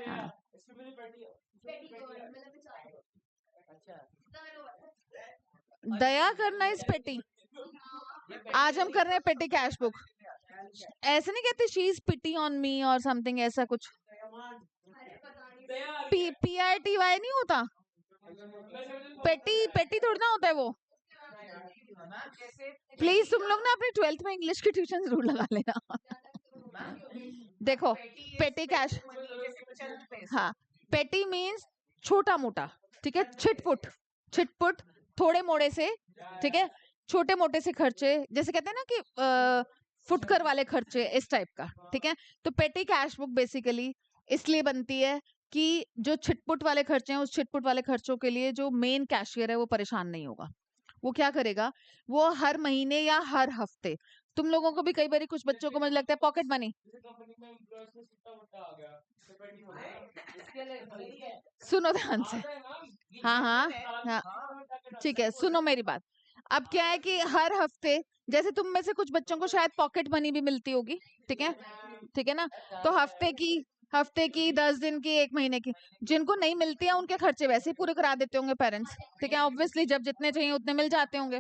हाँ, दया करना इज पेटी। आज हम कर रहे हैं पेटी कैश बुक। ऐसे नहीं कहते she is pity on me और समथिंग ऐसा कुछ। PITY नहीं होता। पेटी पेटी थोड़ा ना होता है वो। प्लीज तुम लोग ना अपनी 12th में इंग्लिश की ट्यूशन जरूर लगा लेना। देखो पेटी कैश, हाँ पेटी मीन्स छोटा मोटा, ठीक है, छिटपुट छिटपुट थोड़े मोड़े से, ठीक है, छोटे मोटे से खर्चे, जैसे कहते हैं ना कि फुटकर वाले खर्चे, इस टाइप का, ठीक है। तो पेटी कैश बुक बेसिकली इसलिए बनती है कि जो छिटपुट वाले खर्चे हैं, उस छिटपुट वाले खर्चों के लिए जो मेन कैशियर है वो परेशान नहीं होगा। वो क्या करेगा, वो हर महीने या हर हफ्ते, तुम लोगों को भी कई बार कुछ बच्चों को मुझे लगता है पॉकेट मनी, सुनो ध्यान से, हाँ हाँ हाँ, ठीक है सुनो मेरी बात। अब क्या है कि हर हफ्ते, जैसे तुम में से कुछ बच्चों को शायद पॉकेट मनी भी मिलती होगी, ठीक है, ठीक है ना, तो हफ्ते की 10 दिन की, 1 महीने की, जिनको नहीं मिलती है उनके खर्चे वैसे ही पूरे करा देते होंगे पेरेंट्स, ठीक है, ऑब्वियसली जब जितने चाहिए उतने मिल जाते होंगे,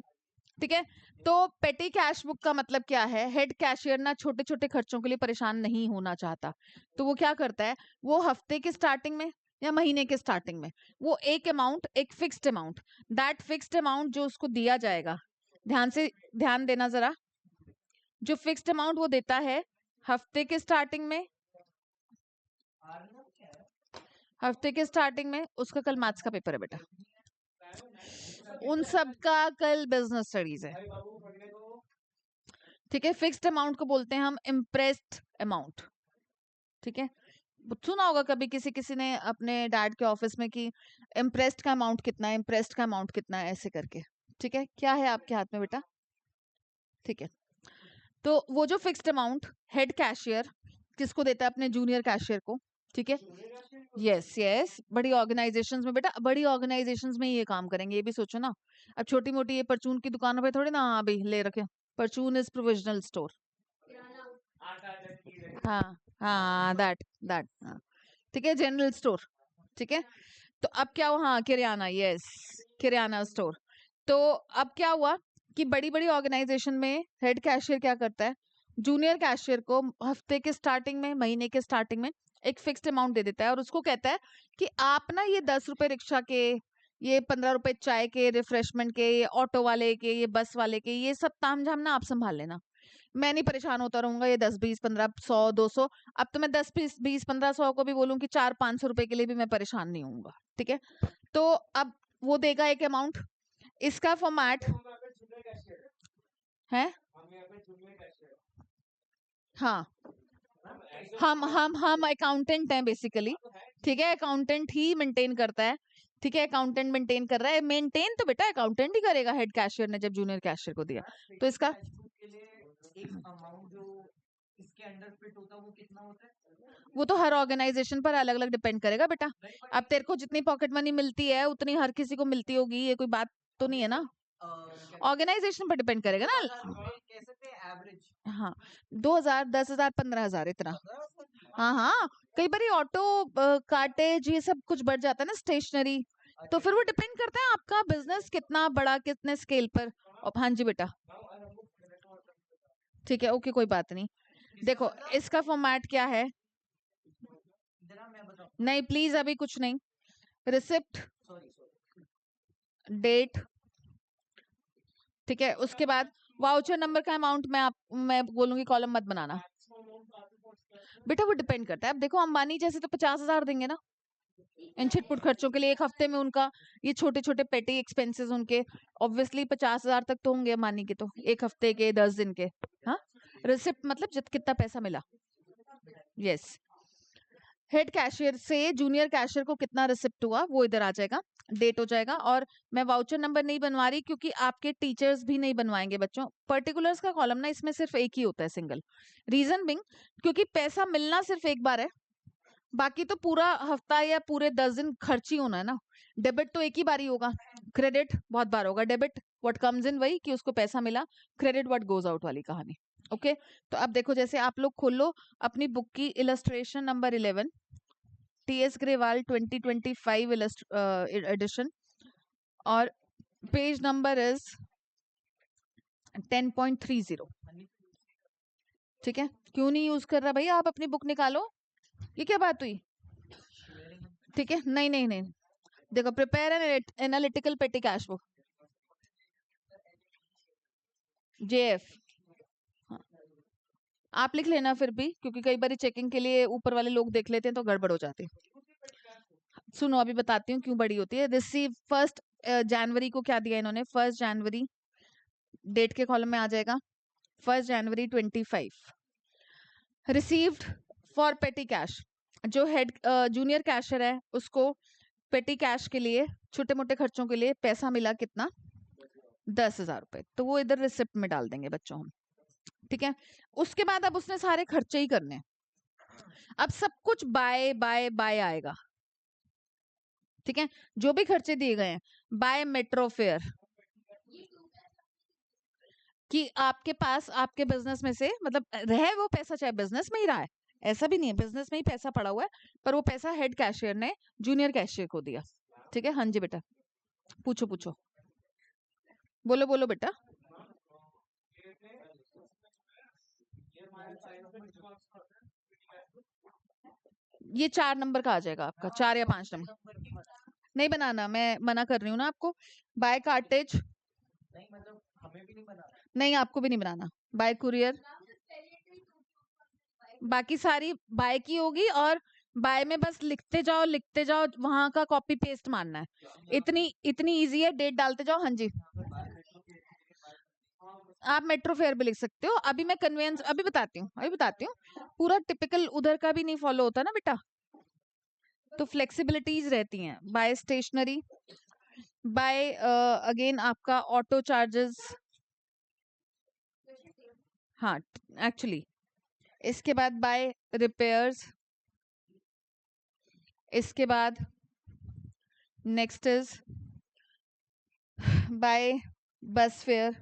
ठीक है। तो पेटी कैश बुक का मतलब क्या है, हेड कैशियर ना छोटे छोटे खर्चों के लिए परेशान नहीं होना चाहता, तो वो क्या करता है, वो हफ्ते के स्टार्टिंग में या महीने के स्टार्टिंग में वो एक अमाउंट, एक fixed amount, that fixed amount जो उसको दिया जाएगा, ध्यान देना जरा, जो फिक्स्ड अमाउंट वो देता है हफ्ते के स्टार्टिंग में, उसका कल मैथ्स का पेपर है बेटा, उन सब का कल बिजनेस स्टडीज है, ठीक है। फिक्स्ड अमाउंट को बोलते हैं हम इम्प्रेस्ड अमाउंट, ठीक है। सुना होगा कभी किसी किसी ने अपने डैड के ऑफिस में कि इम्प्रेस्ड का अमाउंट कितना है, इम्प्रेस्ड का अमाउंट कितना है, ऐसे करके, ठीक है। क्या है आपके हाथ में बेटा, ठीक है। तो वो जो फिक्स्ड अमाउंट हेड कैशियर किसको देता है, अपने जूनियर कैशियर को, ठीक है। यस यस, बड़ी ऑर्गेनाइजेशंस में बेटा, बड़ी ऑर्गेनाइजेशंस में ये काम करेंगे, ये भी सोचो ना। अब छोटी मोटी ये परचून की दुकानों पे थोड़ी ना अभी ले रखे, परचून इज प्रोविजनल स्टोर, हाँ हाँ, दैट हाँ, ठीक है, जनरल स्टोर, ठीक है। तो अब क्या हुआ, हाँ किराना, यस किराना स्टोर। तो अब क्या हुआ कि बड़ी बड़ी ऑर्गेनाइजेशन में हेड कैशियर क्या करता है, जूनियर कैशियर को हफ्ते के स्टार्टिंग में, महीने के स्टार्टिंग में एक फिक्स्ड अमाउंट दे देता है और उसको कहता है कि आप ना ये 10 रुपए रिक्शा के, ये 15 रुपए चाय के, रिफ्रेशमेंट के, ये ऑटो वाले के, ये बस वाले के, ये सब तामझाम ना आप संभाल लेना, मैं नहीं परेशान होता रहूंगा, ये 10 20 15 100 200, अब तो मैं 10 20 20 15 100 को भी बोलूं कि 400 500 रुपए के लिए भी मैं परेशान नहीं होऊंगा, ठीक है। तो अब वो देगा एक अमाउंट, इसका फॉर्मेट है, हाँ हम अकाउंटेंट हैं बेसिकली, ठीक है, अकाउंटेंट ही मेंटेन करता है, ठीक है, अकाउंटेंट मेंटेन कर रहा है, मेंटेन तो बेटा अकाउंटेंट ही करेगा, हेड कैशियर ने जब जूनियर कैशियर को दिया, तो इसका वो तो हर ऑर्गेनाइजेशन पर अलग अलग डिपेंड करेगा बेटा, अब तेरे को जितनी पॉकेट मनी मिलती है उतनी हर किसी को मिलती होगी, ये कोई बात तो नहीं है ना, ऑर्गेनाइजेशन पर डिपेंड करेगा ना, हाँ 2,000 10,000 15,000 इतना, हाँ हाँ, कई बार ऑटो कार्टेज ये सब कुछ बढ़ जाता है ना, स्टेशनरी, तो फिर वो डिपेंड करता है आपका बिजनेस कितना बड़ा, कितने स्केल पर, हाँ जी बेटा, ठीक है, ओके कोई बात नहीं। देखो इसका फॉर्मेट क्या है, नहीं प्लीज अभी कुछ नहीं, रिसिप्ट, डेट, ठीक है, उसके बाद वाउचर नंबर का अमाउंट मैं बोलूंगी कॉलम मत बनाना बेटा, वो डिपेंड करता है, अब देखो अंबानी जैसे तो 50,000 देंगे ना इन छिटपुट खर्चों के लिए, एक हफ्ते में उनका ये छोटे छोटे पेटी एक्सपेंसेस उनके ऑब्वियसली 50,000 तक तो होंगे अंबानी के, तो एक हफ्ते के 10 दिन के, हाँ रिसिप्ट मतलब कितना पैसा मिला, यस, हेड कैशियर से जूनियर कैशियर को कितना रिसिप्ट हुआ वो इधर आ जाएगा, डेट हो जाएगा, और मैं वाउचर नंबर नहीं बनवा रही क्योंकि आपके टीचर्स भी नहीं बनवाएंगे बच्चों, पर्टिकुलर्स का कॉलम ना इसमें सिर्फ एक ही होता है, सिंगल, रीजन बिंग क्योंकि पैसा मिलना सिर्फ एक बार है, बाकी तो पूरा हफ्ता या पूरे 10 दिन खर्च ही होना है ना, डेबिट तो एक ही बार ही होगा, क्रेडिट बहुत बार होगा, डेबिट व्हाट कम्स इन वही कि उसको पैसा मिला, क्रेडिट व्हाट गोज आउट वाली कहानी, ओके। तो अब देखो जैसे आप लोग खोल लो अपनी बुक की illustration number 11, TS Grewal 2025 edition, और पेज नंबर इज 10.30। ठीक है, क्यों नहीं यूज कर रहा भैया? आप अपनी बुक निकालो, ये क्या बात हुई? ठीक है, नहीं नहीं नहीं, देखो, prepare an analytical petty cash book, JF. आप लिख लेना फिर भी, क्योंकि कई बार चेकिंग के लिए ऊपर वाले लोग देख लेते हैं तो गड़बड़ हो जाती है। सुनो, अभी बताती हूँ क्यों बड़ी होती है। रिसीव 1 जनवरी को क्या दिया इन्होंने? 1 जनवरी, डेट के कॉलम में आ जाएगा 1 जनवरी 25। रिसीव्ड फॉर पेटी कैश, जो हेड जूनियर कैशियर है उसको पेटी कैश के लिए, छोटे मोटे खर्चों के लिए पैसा मिला कितना? 10,000 रुपए। तो वो इधर रिसिप्ट में डाल देंगे बच्चों हम। ठीक है, उसके बाद अब उसने सारे खर्चे ही करने हैं। अब सब कुछ बाय बाय बाय आएगा। ठीक है, जो भी खर्चे दिए गए हैं, बाय मेट्रो फेयर, कि आपके पास आपके बिजनेस में से, मतलब रहे वो पैसा चाहे बिजनेस में ही रहा है, ऐसा भी नहीं है बिजनेस में ही पैसा पड़ा हुआ है, पर वो पैसा हेड कैशियर ने जूनियर कैशियर को दिया। ठीक है, हाँ जी बेटा, पूछो पूछो, बोलो बोलो बेटा। ये 4 नंबर का आ जाएगा आपका, 4 या 5 नंबर। नहीं बनाना, मैं मना कर रही हूँ ना आपको। बाय कार्टेज, नहीं आपको भी नहीं बनाना। बाय कुरियर, बाकी सारी बाय की होगी, और बाय में बस लिखते जाओ, वहां का कॉपी पेस्ट मारना है। इतनी इतनी इजी है, डेट डालते जाओ। हाँ जी, आप मेट्रो फेयर भी लिख सकते हो। अभी मैं कन्वेंस अभी बताती हूँ। पूरा टिपिकल उधर का भी नहीं फॉलो होता ना बेटा, तो फ्लेक्सिबिलिटीज रहती हैं। बाय स्टेशनरी, बाय अगेन आपका ऑटो चार्जेस, हाँ एक्चुअली। इसके बाद बाय रिपेयर्स, इसके बाद next is by bus fare,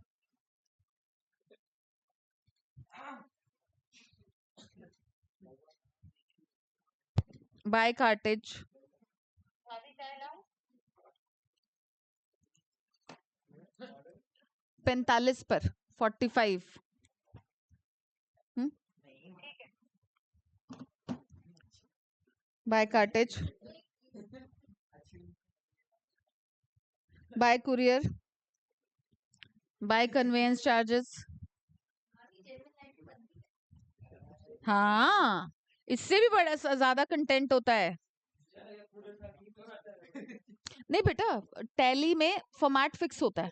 by cartage, पैंतालीस पर 45, by cartage, by courier, by conveyance charges. हाँ, इससे भी बड़ा ज्यादा कंटेंट होता है। नहीं बेटा, टैली में फॉर्मेट फिक्स होता है,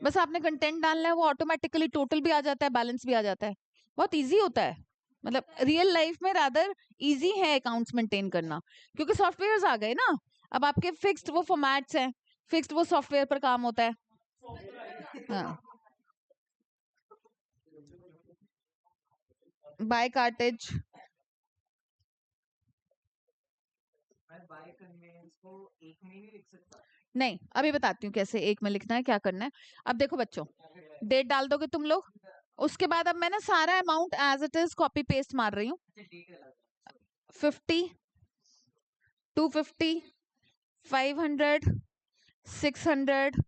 बस आपने कंटेंट डालना है, वो ऑटोमेटिकली टोटल भी आ जाता है, बैलेंस भी आ जाता है। बहुत इजी होता है, मतलब रियल लाइफ में रादर इजी है अकाउंट्स मेंटेन करना, क्योंकि सॉफ्टवेयर्स आ गए ना। अब आपके फिक्स्ड वो फॉर्मेट्स हैं, फिक्स्ड वो सॉफ्टवेयर पर काम होता है। हाँ, बाय कार्टेज, नहीं अभी बताती हूँ कैसे एक में लिखना है, क्या करना है। अब देखो बच्चों, डेट डाल दोगे तुम लोग, उसके बाद अब मैं ना सारा amount as it is copy paste मार रही हूँ। 50, 250, 500, 600,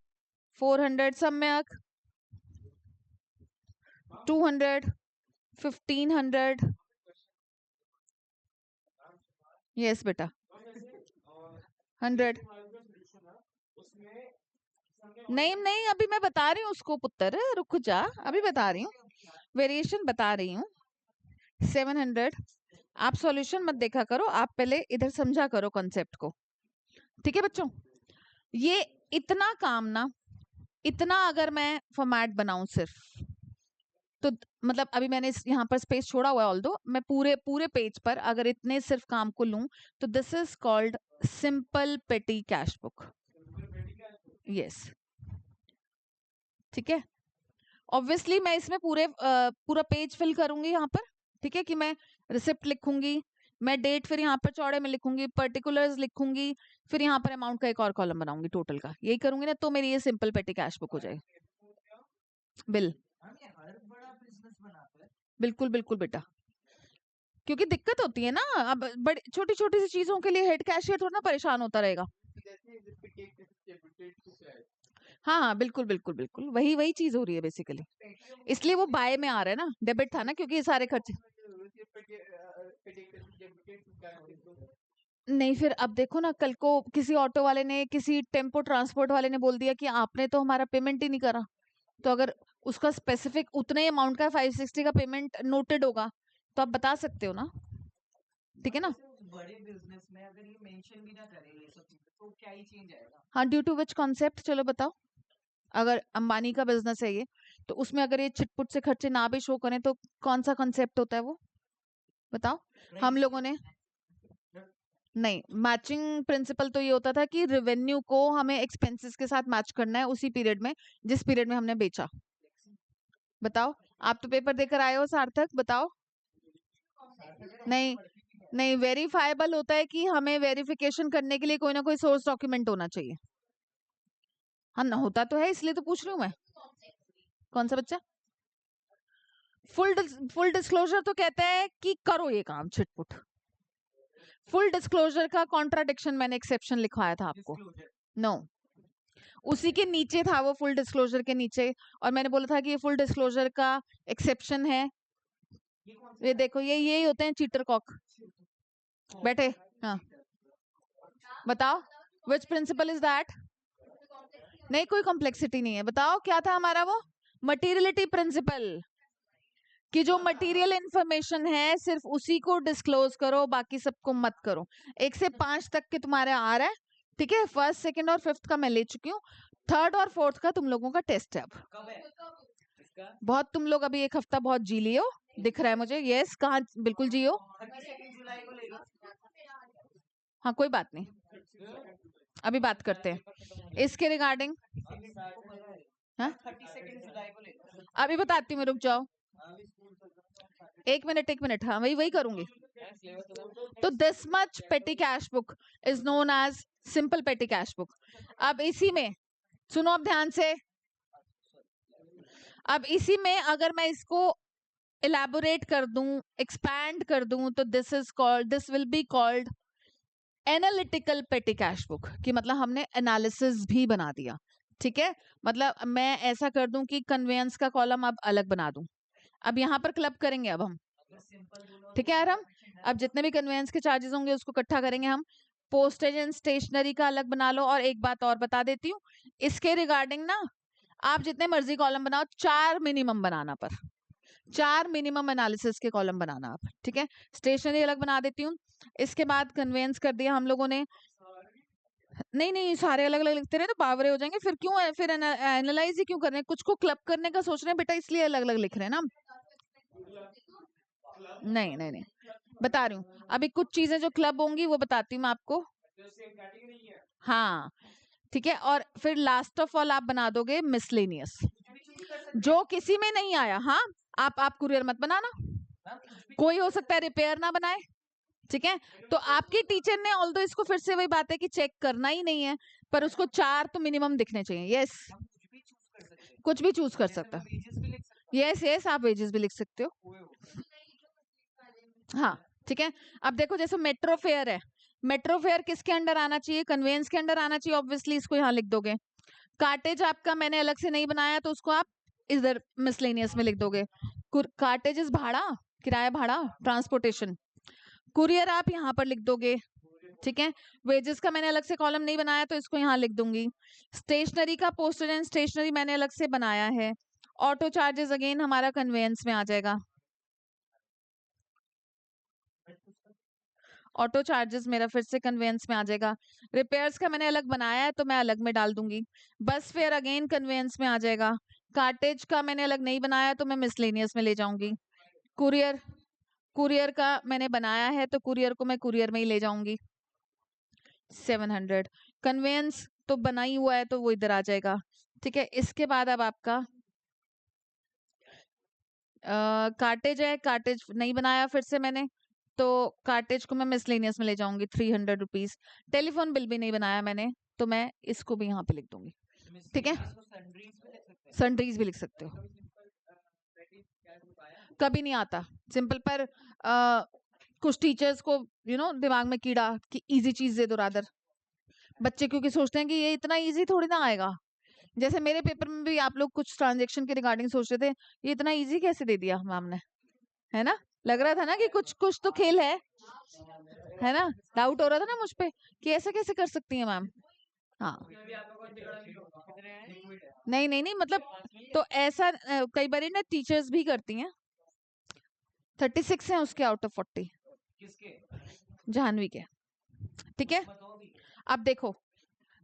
400, सम्यक, 200, 1500, यस बेटा, 100। नहीं नहीं, अभी मैं बता रही हूँ उसको, पुत्र रुक जा, अभी बता रही हूँ, वेरिएशन बता रही हूँ। 700। आप सॉल्यूशन मत देखा करो, आप पहले इधर समझा करो कॉन्सेप्ट को। ठीक है बच्चों, ये इतना काम ना, इतना अगर मैं फॉर्मेट बनाऊं सिर्फ, तो मतलब अभी मैंने यहाँ पर स्पेस छोड़ा हुआ है, ऑल्दो मैं पूरे पूरे पेज पर अगर इतने सिर्फ काम को लूं, तो this is called simple petty cash book. Yes, ठीक है। ऑब्वियसली मैं इसमें पूरा पेज फिल करूंगी यहाँ पर। ठीक है, कि मैं रिसिप्ट लिखूंगी, मैं डेट फिर यहाँ पर चौड़े में लिखूंगी, पर्टिकुलर्स लिखूंगी, फिर यहाँ पर अमाउंट का एक और कॉलम बनाऊंगी टोटल का। यही करूंगी ना, तो मेरी ये सिंपल पेटी कैश बुक हो जाएगी। बिल, बिल्कुल बिल्कुल बेटा, क्योंकि दिक्कत होती है ना, अब बड़ी छोटी छोटी सी चीजों के लिए हेड कैशियर थोड़ा ना परेशान होता रहेगा। हाँ हाँ बिल्कुल बिल्कुल बिल्कुल, वही वही चीज हो रही है बेसिकली, इसलिए वो बाय में आ रहा है ना, डेबिट था ना, क्योंकि ये सारे खर्चे। नहीं, फिर अब देखो ना, कल को किसी ऑटो वाले ने, किसी टेम्पो ट्रांसपोर्ट वाले ने बोल दिया कि आपने तो हमारा पेमेंट ही नहीं करा, तो अगर उसका स्पेसिफिक उतने अमाउंट का 560 का पेमेंट नोटेड होगा तो आप बता सकते हो ना, ठीक है ना। बड़े बिजनेस में अगर ये मेंशन भी ना करे ये सब चीजें तो क्या ही चेंज आएगा? हाँ, ड्यू टू विच कॉन्सेप्ट, चलो बताओ। अगर अंबानी का बिजनेस है ये, तो उसमें अगर ये चिटपुट से खर्चे ना भी शो करें तो कौन सा कॉन्सेप्ट होता है वो, बताओ। हम लोगों ने नहीं, मैचिंग प्रिंसिपल तो ये होता था कि रेवेन्यू को हमें एक्सपेंसेस के साथ मैच करना है उसी पीरियड में जिस पीरियड में हमने बेचा। बताओ, आप तो पेपर देकर आए हो सार्थक, बताओ। नहीं नहीं, वेरीफाइबल होता है कि हमें वेरिफिकेशन करने के लिए कोई ना कोई सोर्स डॉक्यूमेंट होना चाहिए। हाँ ना, होता तो है, इसलिए तो पूछ रही हूँ मैं। कौन सा बच्चा? फुल डिस्क्लोजर तो कहता है कि करो ये काम छिटपुट। फुल डिस्क्लोजर का कॉन्ट्राडिक्शन मैंने एक्सेप्शन लिखवाया था आपको। नो, उसी के नीचे था वो, फुल डिस्क्लोजर के नीचे, और मैंने बोला था कि ये फुल डिस्क्लोजर का एक्सेप्शन है। ये देखो, ये यही होते हैं चीटर कॉक बैठे। हाँ, बताओ विच प्रिंसिपल इज दैट। नहीं, कोई कॉम्प्लेक्सिटी नहीं है, बताओ क्या था हमारा वो, मटीरियलिटी प्रिंसिपल, कि जो मटेरियल इंफॉर्मेशन है सिर्फ उसी को डिस्क्लोज करो, बाकी सबको मत करो। 1 से 5 तक के तुम्हारे आ रहा है, ठीक है, फर्स्ट सेकंड और फिफ्थ का मैं ले चुकी हूँ, थर्ड और फोर्थ का तुम लोगों का टेस्ट है अब। कब है इसका? बहुत तुम लोग अभी एक हफ्ता बहुत जी लियो, दिख रहा है मुझे। यस, कहाँ बिल्कुल जियो। 32 जुलाई को लेगा। हाँ, कोई बात नहीं, अभी बात करते हैं इसके रिगार्डिंग। हाँ, 32 जुलाई को लेगा। अभी बताती हूँ, रुक जाओ, एक मिनट, हाँ वही वही करूंगी। तो this much petty cash book is known as simple petty cash book. अब इसी में सुनो, अब ध्यान से, अब इसी में अगर मैं इसको इलेबोरेट कर दूं, एक्सपैंड कर दूं, तो this will be called analytical petty cash book, कि मतलब हमने एनालिसिस भी बना दिया, ठीक है। मतलब मैं ऐसा कर दूं कि कन्वेंस का कॉलम अब अलग बना दूं। अब यहाँ पर क्लब करेंगे अब हम, ठीक है यार, हम अब जितने भी कन्वेंस के चार्जेस होंगे उसको इकट्ठा करेंगे हम। पोस्टेज एंड स्टेशनरी का अलग बना लो, और एक बात और बता देती हूँ इसके रिगार्डिंग ना, आप जितने मर्जी कॉलम बनाओ, 4 मिनिमम बनाना, पर 4 मिनिमम एनालिसिस के कॉलम बनाना आप, ठीक है। स्टेशनरी अलग बना देती हूँ। इसके बाद कन्वेंस कर दिया हम लोगों ने। नहीं नहीं, सारे अलग अलग लिखते रहे तो बावरे हो जाएंगे, फिर क्यों है, फिर एनालाइज ही क्यों कर रहे हैं, कुछ को क्लब करने का सोच रहे हैं बेटा, इसलिए अलग अलग लिख रहे हैं ना। नहीं नहीं नहीं, बता रही हूँ, अभी कुछ चीजें जो क्लब होंगी वो बताती हूँ मैं आपको। हाँ, ठीक है, और फिर लास्ट ऑफ ऑल आप बना दोगे मिसलेनियस, जो किसी में नहीं आया। हाँ, आप कुरियर मत बनाना, कोई हो सकता है रिपेयर ना बनाए, ठीक है। तो आपके टीचर ने ऑल्दो इसको, फिर से वही बात है कि चेक करना ही नहीं है, पर उसको 4 तो मिनिमम दिखने चाहिए। यस, कुछ भी चूज कर सकता है। यस यस, आप वेजेस भी लिख सकते हो। हाँ, ठीक है। अब देखो, जैसे मेट्रो फेयर है, मेट्रो फेयर किसके अंडर आना चाहिए, कन्वेंस के अंडर आना चाहिए, ऑब्वियसली इसको यहाँ लिख दोगे। कार्टेज आपका मैंने अलग से नहीं बनाया, तो उसको आप इधर मिसलेनियस में लिख दोगे। कार्टेज इज भाड़ा, किराया भाड़ा, ट्रांसपोर्टेशन। कुरियर आप यहाँ पर लिख दोगे, ठीक है। वेजेस का मैंने अलग से कॉलम नहीं बनाया तो इसको यहाँ लिख दूंगी। स्टेशनरी का पोस्टेज एंड स्टेशनरी मैंने अलग से बनाया है। ऑटो चार्जेस अगेन हमारा कन्वेंस में आ जाएगा। ऑटो चार्जेस मेरा फिर से कन्वेंस में आ जाएगा। रिपेयर्स का मैंने अलग बनाया है तो मैं अलग में डाल दूंगी। बस फेयर अगेन कन्वेंस में आ जाएगा। कार्टेज का मैंने अलग नहीं बनाया तो मैं मिसलेनियस में ले जाऊंगी। कुरियर, कुरियर का मैंने बनाया है तो कुरियर को मैं कुरियर में ही ले जाऊंगी। 700। कन्वेंस तो बना ही हुआ है तो वो इधर आ जाएगा, ठीक है। इसके बाद अब आपका कार्टेज है, कार्टेज नहीं बनाया फिर से मैंने, तो कार्टेज को मैं मिसलेनियस में ले जाऊंगी 300 रुपीज। टेलीफोन बिल भी नहीं बनाया मैंने, तो मैं इसको भी यहाँ पे लिख दूंगी, ठीक है। सनड्रीज भी लिख सकते हो, कभी नहीं आता सिंपल पर। कुछ टीचर्स को दिमाग में कीड़ा कि इजी चीज दे दो रादर। बच्चे क्योंकि सोचते हैं कि ये इतना इजी थोड़ी ना आएगा। जैसे मेरे पेपर में भी आप लोग कुछ ट्रांजेक्शन के रिगार्डिंग सोच रहे थे, ये इतना इजी कैसे दे दिया मैम ने, है ना? लग रहा था ना कि कुछ कुछ तो खेल है ना? डाउट हो रहा था ना मुझ पे कि ऐसा कैसे कर सकती है मैम। हाँ नहीं नहीं नहीं, मतलब तो ऐसा कई बार ना टीचर्स भी करती हैं। 36 हैं उसके आउट ऑफ 40 जाह्नवी के, ठीक है? अब देखो,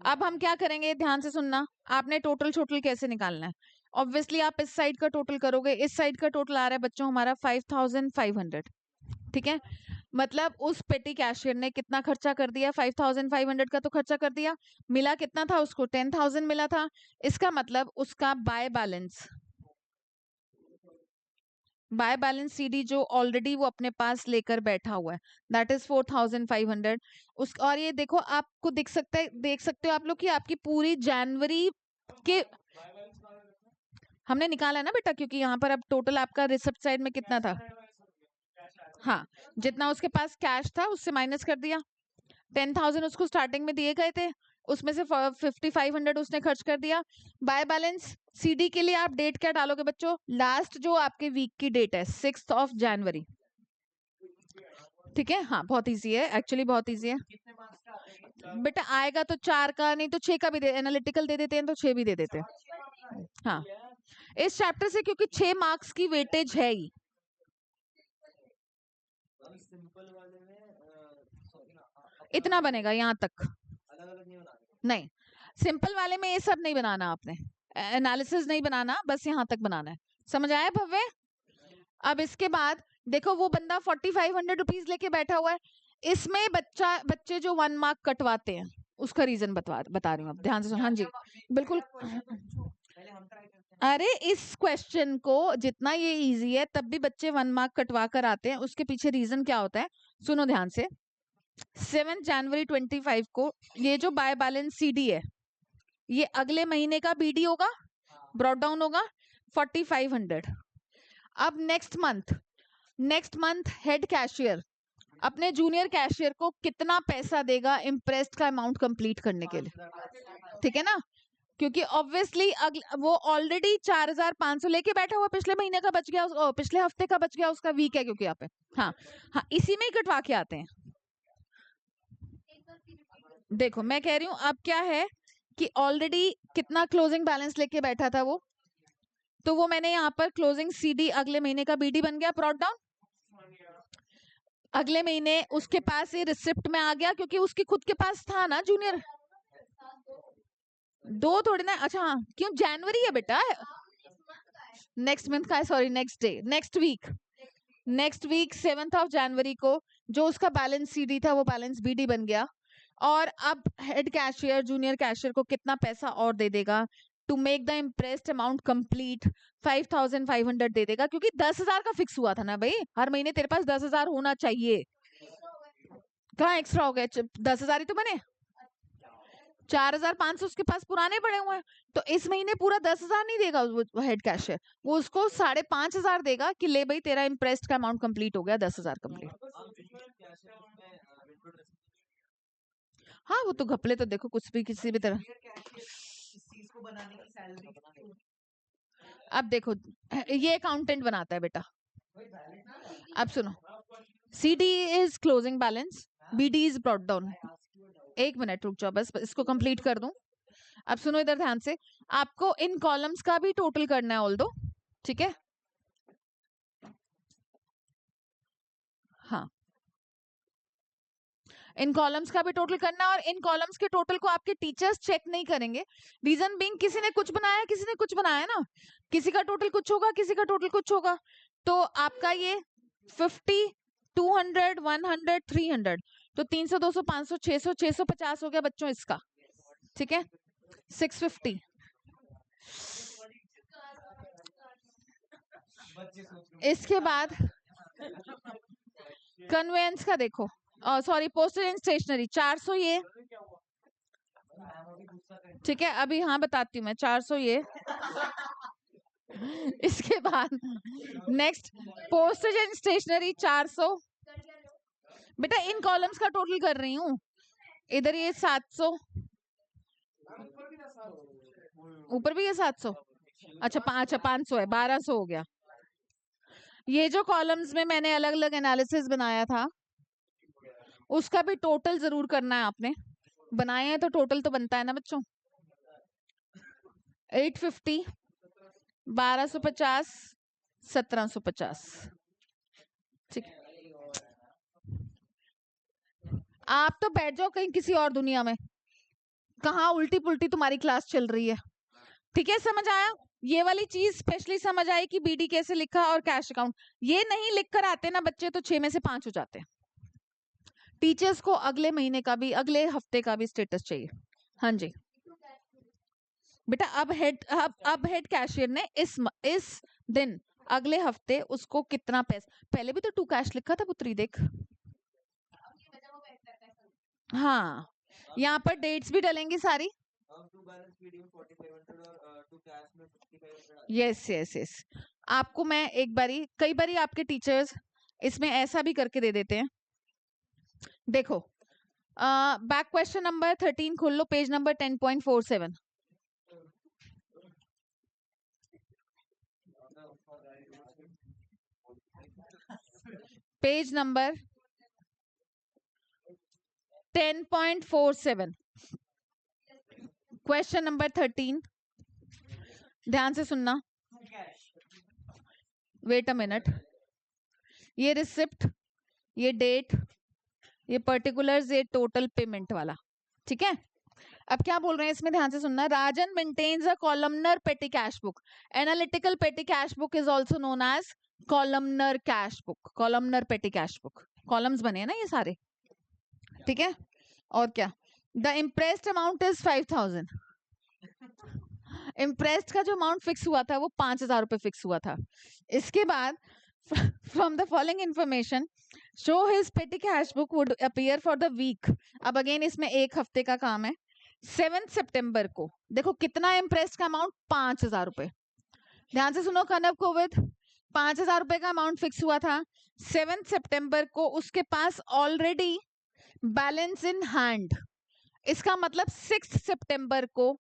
अब हम क्या करेंगे, ध्यान से सुनना। आपने टोटल टोटल कैसे निकालना है? ऑब्वियसली आप इस साइड का टोटल करोगे, इस साइड का टोटल आ रहा है बच्चों हमारा 5500, ठीक है? मतलब उस पेटी कैशियर ने कितना खर्चा कर दिया? 5500 का तो खर्चा कर दिया। मिला कितना था उसको? 10,000 मिला था। इसका मतलब उसका बाय बैलेंस सीडी जो ऑलरेडी वो अपने पास लेकर बैठा हुआ है, दैट इज 4500। उस और ये देखो, आपको देख सकते हो आप लोग कि आपकी पूरी जनवरी के हमने निकाला है ना बेटा, क्योंकि यहाँ पर अब टोटल आपका रिसिप्ट साइड में कितना था? हाँ, जितना उसके पास कैश था उससे माइनस कर दिया। 10,000 उसको स्टार्टिंग में दिए गए थे, उसमें से 5500 उसने खर्च कर दिया। बाय बैलेंस सीडी के लिए आप डेट क्या डालोगे बच्चों? लास्ट जो आपके वीक की डेट है 6 जनवरी, ठीक है? हाँ, बहुत इजी है, एक्चुअली बहुत इजी है बेटा। आएगा तो 4 का, नहीं तो 6 का भी एनालिटिकल दे देते हैं तो 6 भी दे देते हैं। हाँ, इस चैप्टर से क्योंकि 6 मार्क्स की वेटेज है ही। इतना बनेगा यहाँ तक, नहीं सिंपल वाले में ये सब नहीं बनाना आपने, एनालिसिस नहीं बनाना, बस यहाँ तक बनाना है। समझ आया भव्य? अब इसके बाद देखो, वो बंदा 4500 रुपीज लेके बैठा हुआ है। इसमें बच्चे जो 1 मार्क कटवाते हैं उसका रीजन बता रही हूँ, अब ध्यान से सुनो। हाँ जी बिल्कुल। अरे इस क्वेश्चन को जितना ये इजी है तब भी बच्चे 1 मार्क कटवा कर आते हैं, उसके पीछे रीजन क्या होता है सुनो ध्यान से। 7 जनवरी 25 को ये जो बाय बैलेंस सीडी है ये अगले महीने का बीडी होगा, ब्रॉट डाउन होगा 4500। अब नेक्स्ट मंथ हेड कैशियर अपने जूनियर कैशियर को कितना पैसा देगा इम्प्रेस्ड का अमाउंट कंप्लीट करने के लिए, ठीक है ना? क्योंकि ऑब्वियसली वो ऑलरेडी 4500 लेके बैठा हुआ, पिछले महीने का बच गया, पिछले हफ्ते का बच गया, उसका वीक है क्योंकि यहाँ पे। हाँ हाँ, इसी में ही कटवा के आते हैं। देखो मैं कह रही हूँ अब क्या है कि ऑलरेडी कितना क्लोजिंग बैलेंस लेके बैठा था वो, तो वो मैंने यहाँ पर क्लोजिंग सीडी अगले महीने का बीडी बन गया, ब्रॉट डाउन। अगले महीने उसके पास ये रिसिप्ट में आ गया क्योंकि उसके खुद के पास था ना जूनियर। 2 थोड़ी ना, अच्छा हाँ, क्यों जनवरी है बेटा? नेक्स्ट मंथ का है, सॉरी नेक्स्ट वीक 7 जनवरी को जो उसका बैलेंस सीडी था वो बैलेंस बीडी बन गया। और अब हेड कैशियर जूनियर कैशियर को कितना पैसा और दे देगा to make the imprest amount complete? 5500 दे देगा, क्योंकि 10,000 का फिक्स हुआ था ना भाई, हर महीने तेरे पास 10,000 होना चाहिए। कहाँ एक्स्ट्रा हो गया? 10,000 ही तो बने, 4,500 उसके पास पुराने पड़े हुए हैं, तो इस महीने पूरा 10,000 नहीं देगा वो हेड कैशियर, वो उसको 5,500 देगा कि ले भाई तेरा इम्प्रेस्ड का अमाउंट कंप्लीट हो गया, 10,000 कंप्लीट। हाँ वो तो घपले तो देखो कुछ भी किसी भी तरह। अब देखो ये अकाउंटेंट बनाता है बेटा। अब सुनो, CD is closing balance, BD is brought down. एक मिनट रुक जाओ, बस इसको कंप्लीट कर दूं। अब सुनो इधर ध्यान से, आपको इन कॉलम्स का भी टोटल करना है ऑल दो, ठीक है? हाँ, इन कॉलम्स का भी टोटल करना है, और इन कॉलम्स के टोटल को आपके टीचर्स चेक नहीं करेंगे। रीजन बीइंग किसी ने कुछ बनाया, किसी ने कुछ बनाया ना, किसी का टोटल कुछ होगा, किसी का टोटल कुछ होगा। तो आपका ये 50, 200, 100, 300, तो 300, 200, 500, 600, 650 हो गया बच्चों इसका, ठीक है? 650। इसके बाद कन्वेंस का देखो, सॉरी पोस्टल एंड स्टेशनरी 400 ये, ठीक है? अभी हाँ बताती हूँ मैं, 400 ये। इसके बाद नेक्स्ट पोस्टेज एंड स्टेशनरी 400, बेटा इन कॉलम्स का टोटल कर रही हूँ। इधर ये 700, ऊपर भी ये 700, अच्छा 500 है, 1200 हो गया। ये जो कॉलम्स में मैंने अलग अलग एनालिसिस बनाया था उसका भी टोटल जरूर करना है आपने। बनाए हैं तो टोटल तो बनता है ना बच्चों। 850, 1250, 1750। ठीक, आप तो बैठ जाओ कहीं किसी और दुनिया में, कहाँ उल्टी पुल्टी तुम्हारी क्लास चल रही है। ठीक है, समझ आया? ये वाली चीज स्पेशली समझ आई कि बीडी कैसे लिखा और कैश अकाउंट। ये नहीं लिख कर आते ना बच्चे तो 6 में से 5 हो जाते हैं। टीचर्स को अगले महीने का भी, अगले हफ्ते का भी स्टेटस चाहिए। हाँ जी बेटा, अब हेड कैशियर ने इस दिन अगले हफ्ते उसको कितना पैसा, पहले भी तो 2 कैश लिखा था पुत्री, देख। हाँ, यहाँ पर डेट्स भी डलेंगी सारी। यस यस यस, आपको मैं एक बारी, कई बारी आपके टीचर्स इसमें ऐसा भी करके दे देते हैं। देखो, बैक क्वेश्चन नंबर 13 खोल लो, page number 10.47। Page number 10.47, question number 13। ध्यान से सुनना, वेट अ मिनट। ये रिसिप्ट, ये डेट, ये पर्टिकुलर्स, ये टोटल पेमेंट वाला। ठीक है, अब क्या बोल रहे हैं इसमें, ध्यान से सुनना। Rajan maintains a columnar petty cash book. Analytical petty cash book is also known as columnar cash book. Columnar petty cash book, columns बने हैं ना ये सारे। ठीक है, और क्या, the imprest amount is 5000। Imprest का जो अमाउंट फिक्स हुआ था वो 5000 रुपए फिक्स हुआ था। इसके बाद from the following information show his petty cash book would appear for the week. अब अगेन इसमें एक हफ्ते का काम है। 7 सितंबर को देखो कितना इम्प्रेस्ड का अमाउंट, 5000 रुपए। ध्यान से सुनो कनव कोविद, 5000 रुपए का अमाउंट फिक्स हुआ था। 7 सितंबर को उसके पास ऑलरेडी बैलेंस इन हैंड, इसका मतलब 6 सितंबर को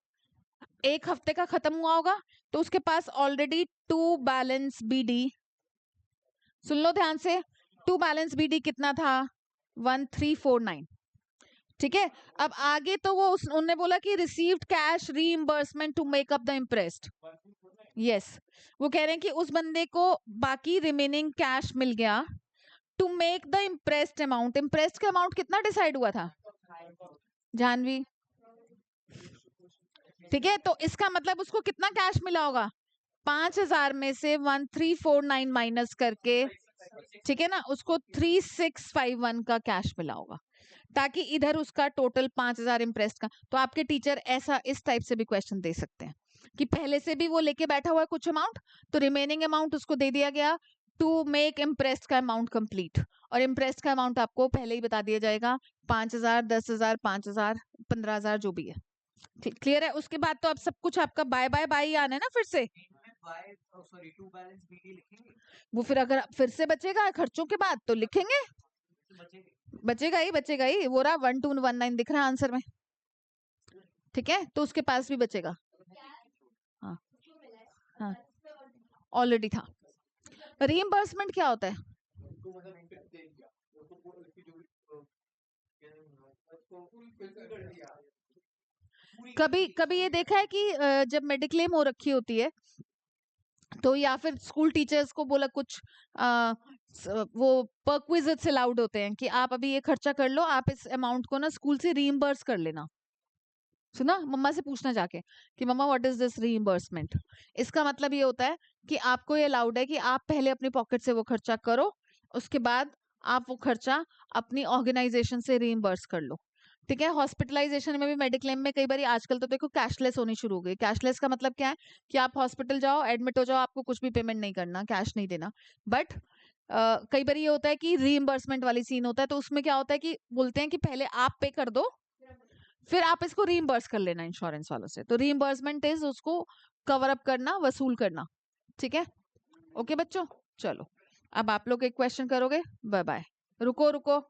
एक हफ्ते का खत्म हुआ होगा, तो उसके पास ऑलरेडी 2 बैलेंस बीडी, सुन लो ध्यान से, 2 बैलेंस बीडी कितना था, 1349। ठीक है, अब आगे तो वो उन्होंने बोला कि received cash reimbursement to make up the imprest. Yes, वो कह रहे हैं कि उस बंदे को बाकी रिमेनिंग कैश मिल गया to make the imprest amount. Imprest का अमाउंट कितना डिसाइड हुआ था जानवी? ठीक है, तो इसका मतलब उसको कितना कैश मिला होगा, 5000 में से 1349 माइनस करके, ठीक है ना, उसको 3651 का कैश मिला होगा, ताकि इधर उसका टोटल 5000 इम्प्रेस्ड का। तो आपके टीचर ऐसा इस टाइप से भी क्वेश्चन दे सकते हैं कि पहले से भी वो लेके बैठा हुआ है कुछ अमाउंट, तो रिमेनिंग अमाउंट उसको दे दिया गया टू मेक इम्प्रेस्ड का अमाउंट कंप्लीट, और इम्प्रेस्ड का अमाउंट आपको पहले ही बता दिया जाएगा, 5000, 10,000, 5000, 15,000 जो भी है। क्लियर है? उसके बाद तो अब सब कुछ आपका बाय बाय बाय ही आना है ना फिर से। वो फिर अगर फिर से बचेगा खर्चों के बाद तो लिखेंगे, बचेगा ही। वो रहा 1219 दिख रहा है आंसर में। ठीक है, तो उसके पास भी बचेगा। हाँ हाँ, ऑलरेडी था। रीइंबर्समेंट क्या होता है? कभी कभी ये देखा है कि जब मेडिक्लेम हो रखी होती है तो, या फिर स्कूल टीचर्स को बोला कुछ वो परक्विजिट्स अलाउड होते हैं कि आप अभी ये खर्चा कर लो, आप इस अमाउंट को ना स्कूल से रीइंबर्स कर लेना। सुना, मम्मा से पूछना जाके कि मम्मा व्हाट इज दिस रीइंबर्समेंट। इसका मतलब ये होता है कि आपको ये अलाउड है कि आप पहले अपनी पॉकेट से वो खर्चा करो, उसके बाद आप वो खर्चा अपनी ऑर्गेनाइजेशन से रीइंबर्स कर लो। ठीक है, हॉस्पिटलाइजेशन में भी मेडिक्लेम में कई बार आजकल तो देखो कैशलेस होनी शुरू हो गई। कैशलेस का मतलब क्या है कि आप हॉस्पिटल जाओ, एडमिट हो जाओ, आपको कुछ भी पेमेंट नहीं करना, कैश नहीं देना। बट कई बार ये होता है कि रीइंबर्समेंट वाली सीन होता है, तो उसमें क्या होता है कि बोलते हैं कि पहले आप पे कर दो, फिर आप इसको रीइंबर्स कर लेना इंश्योरेंस वालों से। तो रीइंबर्समेंट इज उसको कवर अप करना, वसूल करना। ठीक है, ओके बच्चों, चलो अब आप लोग एक क्वेश्चन करोगे। बाय बाय, रुको रुको।